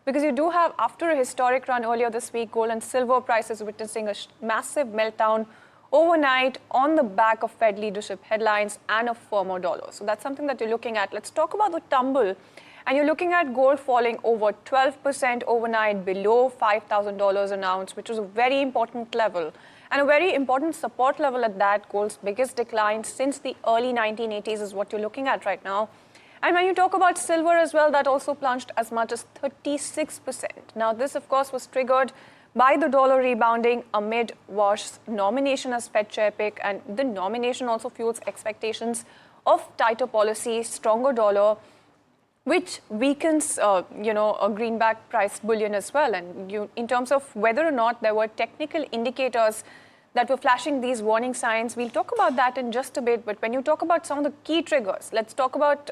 because you do have, after a historic run earlier this week, gold and silver prices witnessing a massive meltdown overnight on the back of Fed leadership headlines and a firmer dollar. So that's something that you're looking at. Let's talk about the tumble. And you're looking at gold falling over 12% overnight below $5,000 an ounce, which is a very important level and a very important support level at that. Gold's biggest decline since the early 1980s is what you're looking at right now. And when you talk about silver as well, that also plunged as much as 36%. Now, this, of course, was triggered by the dollar rebounding amid Wash's nomination as Fed chair pick, and the nomination also fuels expectations of tighter policy, stronger dollar, which weakens, a greenback price bullion as well. And in terms of whether or not there were technical indicators that were flashing these warning signs, we'll talk about that in just a bit. But when you talk about some of the key triggers, let's talk about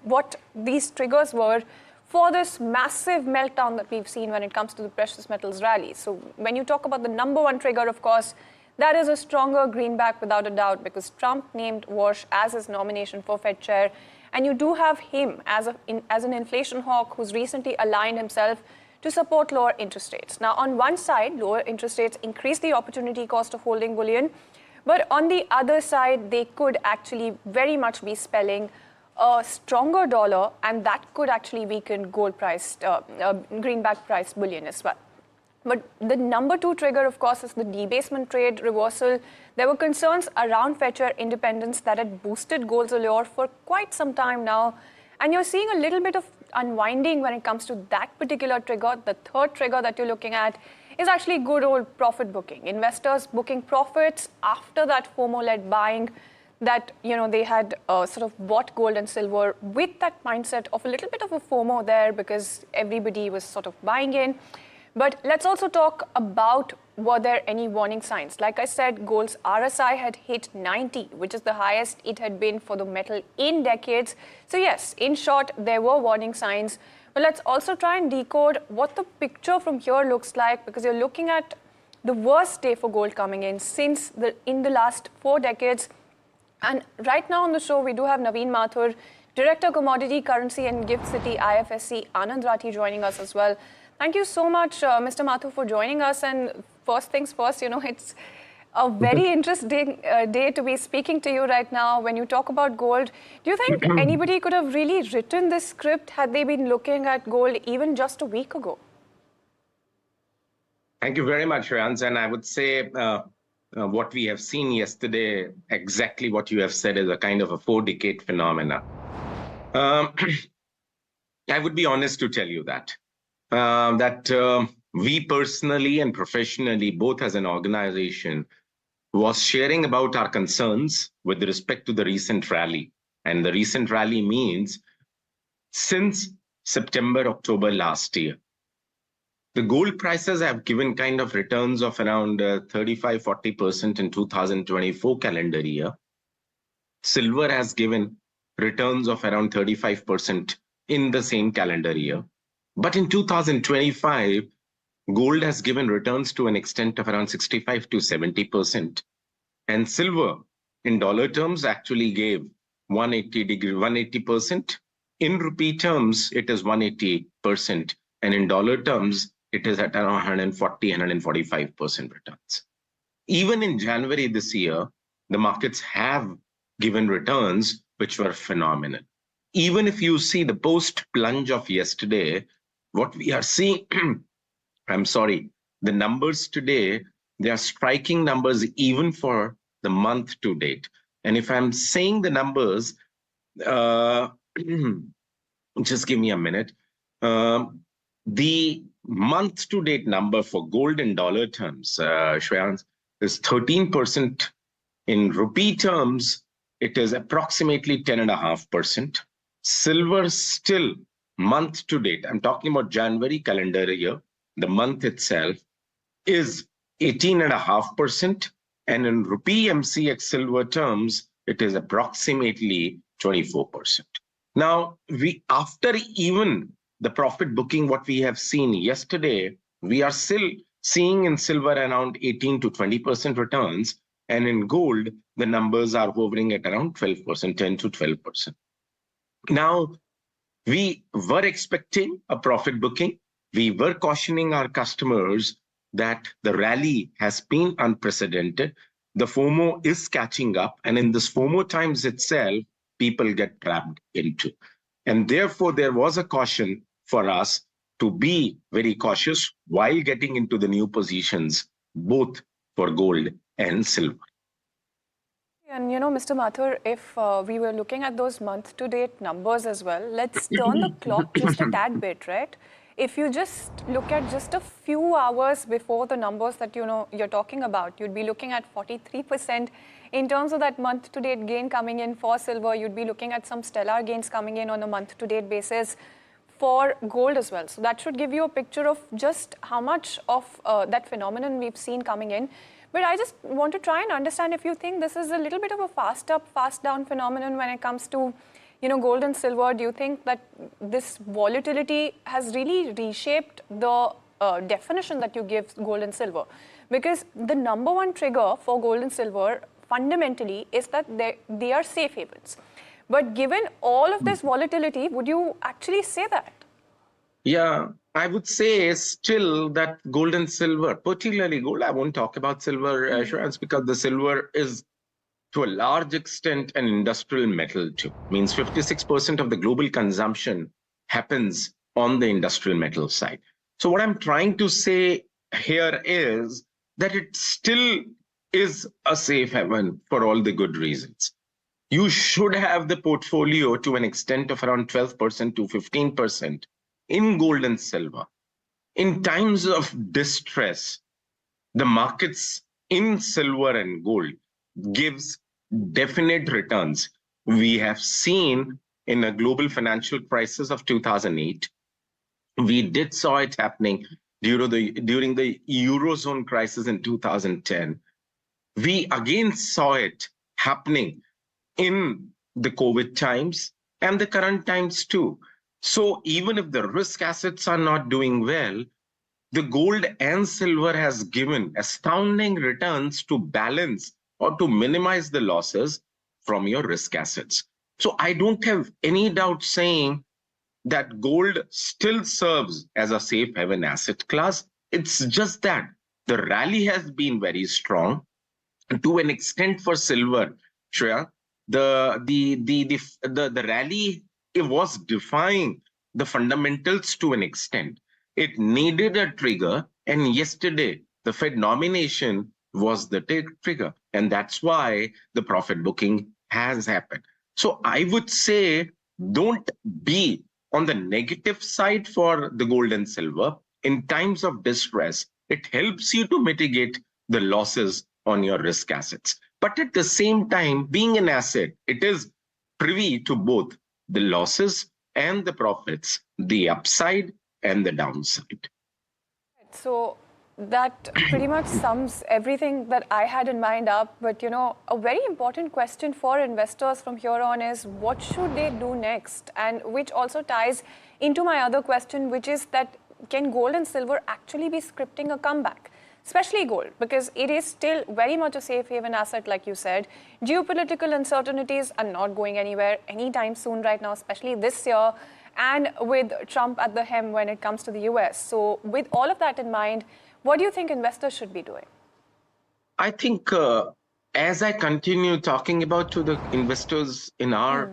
what these triggers were for this massive meltdown that we've seen when it comes to the precious metals rally. So when you talk about the number one trigger, of course, that is a stronger greenback without a doubt, because Trump named Wash as his nomination for Fed chair. And you do have him as an inflation hawk who's recently aligned himself to support lower interest rates. Now, on one side, lower interest rates increase the opportunity cost of holding bullion, but on the other side, they could actually very much be spelling a stronger dollar, and that could actually weaken gold price, greenback price bullion as well. But the number two trigger, of course, is the debasement trade reversal. There were concerns around Fed chair independence that had boosted gold's allure for quite some time now. And you're seeing a little bit of unwinding when it comes to that particular trigger. The third trigger that you're looking at is actually good old profit booking. Investors booking profits after that FOMO-led buying that, they had sort of bought gold and silver with that mindset of a little bit of a FOMO there because everybody was sort of buying in. But let's also talk about, were there any warning signs? Like I said, gold's RSI had hit 90, which is the highest it had been for the metal in decades. So yes, in short, there were warning signs. But let's also try and decode what the picture from here looks like, because you're looking at the worst day for gold coming in in the last 4 decades. And right now on the show, we do have Naveen Mathur, Director Commodity, Currency and Gift City, IFSC, Anand Rathi joining us as well. Thank you so much, Mr. Mathur, for joining us. And first things first, it's a very interesting day to be speaking to you right now. When you talk about gold, do you think anybody could have really written this script had they been looking at gold even just a week ago? Thank you very much, Shreyans. And I would say what we have seen yesterday, exactly what you have said, is a kind of a 4-decade phenomena. I would be honest to tell you that. We personally and professionally, both as an organization, was sharing about our concerns with respect to the recent rally. And the recent rally means since September, October last year. The gold prices have given kind of returns of around 35-40% in 2024 calendar year. Silver has given returns of around 35% in the same calendar year. But in 2025, gold has given returns to an extent of around 65 to 70%. And silver, in dollar terms, actually gave 180%. In rupee terms, it is 180%. And in dollar terms, it is at around 145% returns. Even in January this year, the markets have given returns which were phenomenal. Even if you see the post-plunge of yesterday, what we are seeing, the numbers today, they are striking numbers even for the month to date. And if I'm saying the numbers, just give me a minute. The month to date number for gold in dollar terms, Shreyans, is 13%. In rupee terms, it is approximately 10.5%. Silver still, month to date, I'm talking about January calendar year, the month itself is 18.5%. And in rupee MCX silver terms, it is approximately 24%. Now, after even the profit booking, what we have seen yesterday, we are still seeing in silver around 18 to 20% returns. And in gold, the numbers are hovering at around 12%, 10 to 12%. Now, we were expecting a profit booking. We were cautioning our customers that the rally has been unprecedented. The FOMO is catching up, and in this FOMO times itself, people get trapped into. And therefore, there was a caution for us to be very cautious while getting into the new positions, both for gold and silver. And Mr. Mathur, if we were looking at those month-to-date numbers as well, let's turn the clock just a tad bit, right? If you just look at just a few hours before the numbers that you're talking about, you'd be looking at 43% in terms of that month-to-date gain coming in for silver. You'd be looking at some stellar gains coming in on a month-to-date basis for gold as well. So that should give you a picture of just how much of that phenomenon we've seen coming in. But I just want to try and understand if you think this is a little bit of a fast up, fast down phenomenon when it comes to, gold and silver. Do you think that this volatility has really reshaped the definition that you give gold and silver? Because the number one trigger for gold and silver fundamentally is that they are safe havens. But given all of this volatility, would you actually say that? Yeah, I would say still that gold and silver, particularly gold, I won't talk about silver assurance because the silver is to a large extent an industrial metal too. Means 56% of the global consumption happens on the industrial metal side. So what I'm trying to say here is that it still is a safe haven for all the good reasons. You should have the portfolio to an extent of around 12% to 15% in gold and silver. In times of distress, the markets in silver and gold gives definite returns. We have seen in a global financial crisis of 2008, we did saw it happening during the Eurozone crisis in 2010. We again saw it happening in the COVID times and the current times too. So even if the risk assets are not doing well, the gold and silver has given astounding returns to balance or to minimize the losses from your risk assets. So I don't have any doubt saying that gold still serves as a safe haven asset class. It's just that the rally has been very strong to an extent for silver, Shreya. The rally, it was defying the fundamentals to an extent. It needed a trigger, and yesterday the Fed nomination was the trigger, and that's why the profit booking has happened. So I would say don't be on the negative side for the gold and silver. In times of distress, it helps you to mitigate the losses on your risk assets. But at the same time, being an asset, it is privy to both the losses and the profits, the upside and the downside. So that pretty much sums everything that I had in mind up. But a very important question for investors from here on is what should they do next? And which also ties into my other question, which is that can gold and silver actually be scripting a comeback? Especially gold, because it is still very much a safe haven asset, like you said. Geopolitical uncertainties are not going anywhere anytime soon right now, especially this year, and with Trump at the helm when it comes to the US. So with all of that in mind, what do you think investors should be doing? I think as I continue talking about to the investors in our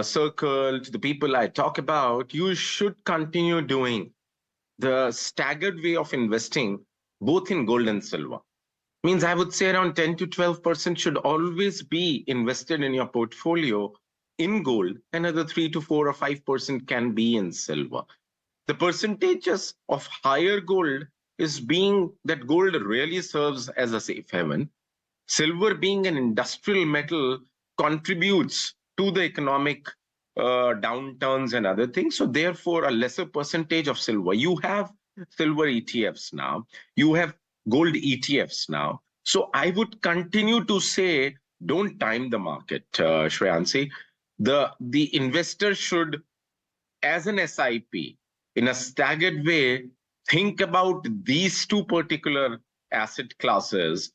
circle, to the people I talk about, you should continue doing the staggered way of investing both in gold and silver. Means I would say around 10 to 12% should always be invested in your portfolio in gold. Another 3 to 4 or 5% can be in silver. The percentages of higher gold is being that gold really serves as a safe haven. Silver, being an industrial metal, contributes to the economic downturns and other things. So therefore, a lesser percentage of silver. You have silver ETFs now. You have gold ETFs now. So I would continue to say, don't time the market, Shreyansi. The investor should, as an SIP, in a staggered way, think about these two particular asset classes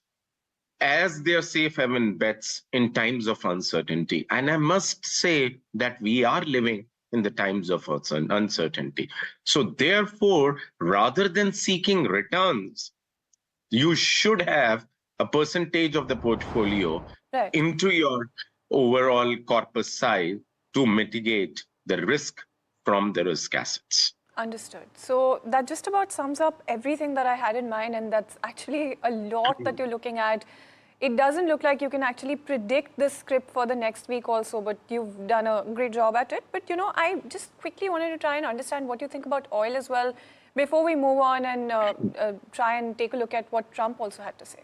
as their safe haven bets in times of uncertainty. And I must say that we are living in the times of uncertainty. So therefore, rather than seeking returns, you should have a percentage of the portfolio Right. into your overall corpus size to mitigate the risk from the risk assets. Understood. So that just about sums up everything that I had in mind, and that's actually a lot that you're looking at. It doesn't look like you can actually predict this script for the next week also, but you've done a great job at it. But, I just quickly wanted to try and understand what you think about oil as well before we move on and try and take a look at what Trump also had to say.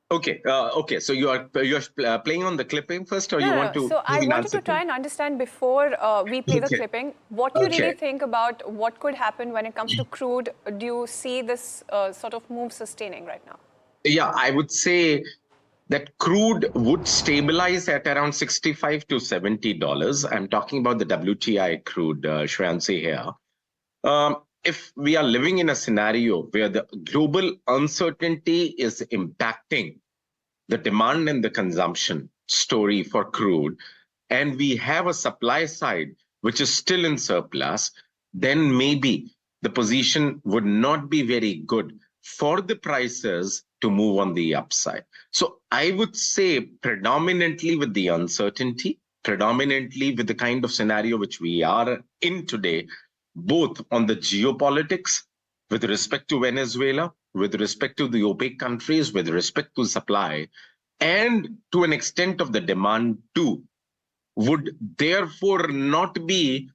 Okay. So you're playing on the clipping first, or you want to So I give an wanted answer to try and understand before we play the clipping, what you really think about what could happen when it comes to crude. Do you see this sort of move sustaining right now? Yeah, I would say that crude would stabilize at around $65 to $70. I'm talking about the WTI crude, Shreyansi here. If we are living in a scenario where the global uncertainty is impacting the demand and the consumption story for crude, and we have a supply side which is still in surplus, then maybe the position would not be very good for the prices to move on the upside. So I would say predominantly with the uncertainty, predominantly with the kind of scenario which we are in today, both on the geopolitics with respect to Venezuela, with respect to the OPEC countries, with respect to supply, and to an extent of the demand too, would therefore not be,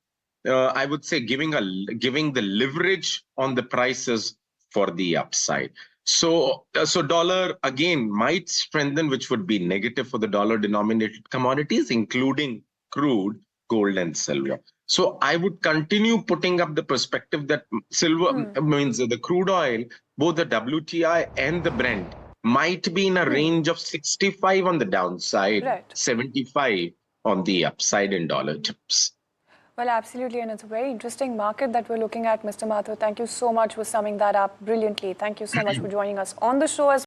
I would say, giving the leverage on the prices for the upside. So dollar again might strengthen, which would be negative for the dollar-denominated commodities, including crude, gold, and silver. So I would continue putting up the perspective that silver means the crude oil, both the WTI and the Brent, might be in a range of 65 on the downside, Right. 75 on the upside in dollar terms. Well, absolutely, and it's a very interesting market that we're looking at, Mr. Mathur. Thank you so much for summing that up brilliantly. Thank you so much for joining us on the show as